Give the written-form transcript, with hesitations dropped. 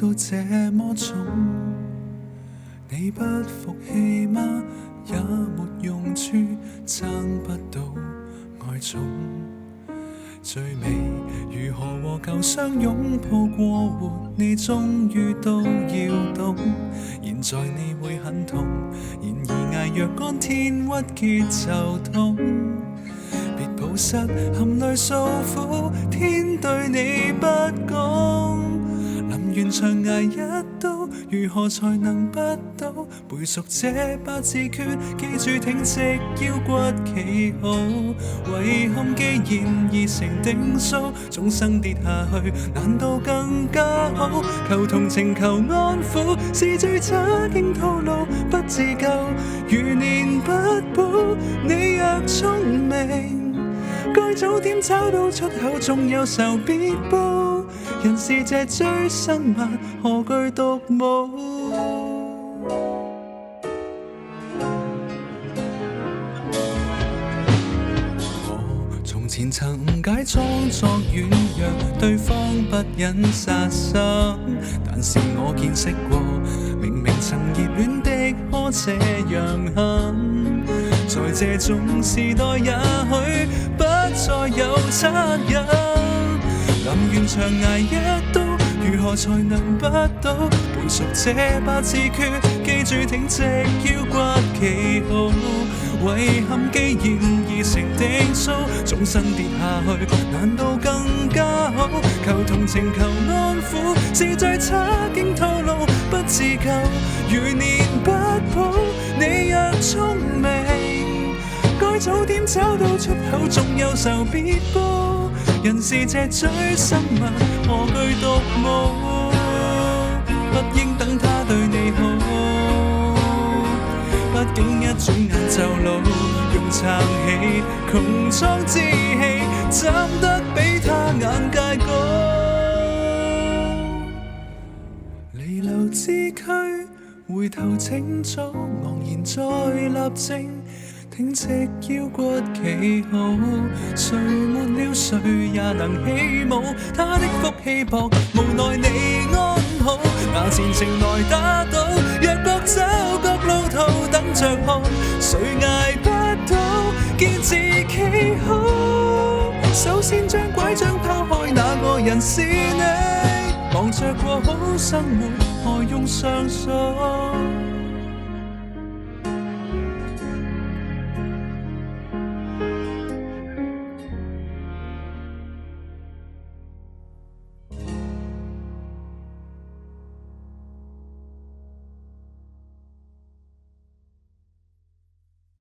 都這麼重，你不服氣嗎？也沒用處，爭不到愛寵。最美如何和舊相擁抱過活，你終於都要懂。現在你會很痛，然而捱若干天鬱結就痛。別抱失含淚訴苦，天對你不公。臨完場捱一刀，如何才能不倒？背熟這八字訣，記住挺直腰骨企好。遺憾既然已成定數，終生跌下去，難道更加好？求同情求安撫，是最差勁套路，不自救如年不保。你若聰明，該早點找到出口，縱有仇別報。人是這追生物，何懼獨舞？我從前曾誤解裝作軟弱，對方不忍殺生，但是我見識過，明明曾熱戀的可這樣狠。在這種時代，也許不再有惻隱。臨完場捱一刀，如何才能不倒？背熟這八字訣，記住挺直腰骨企好。遺憾既然已成定數，終身跌下去，難道更加好？求同情求安撫，是最差勁套路，不自救如年不保。你若聰明，該早點找到出口，縱有仇別報。人是這追生物，何懼獨舞？不應等他對你好，畢竟一轉眼就老。用撐起窮壯志氣，站得比他眼界高。離流之軀，回頭請早，昂然再立正。挺直腰骨企好，誰沒了誰也能起舞。他的福氣薄，無奈你安好。拿前程來打賭，若各走各路途等着看，誰捱不到，堅持企好。首先將拐杖拋開，那個人是你，忙着過好生活，何用上訴？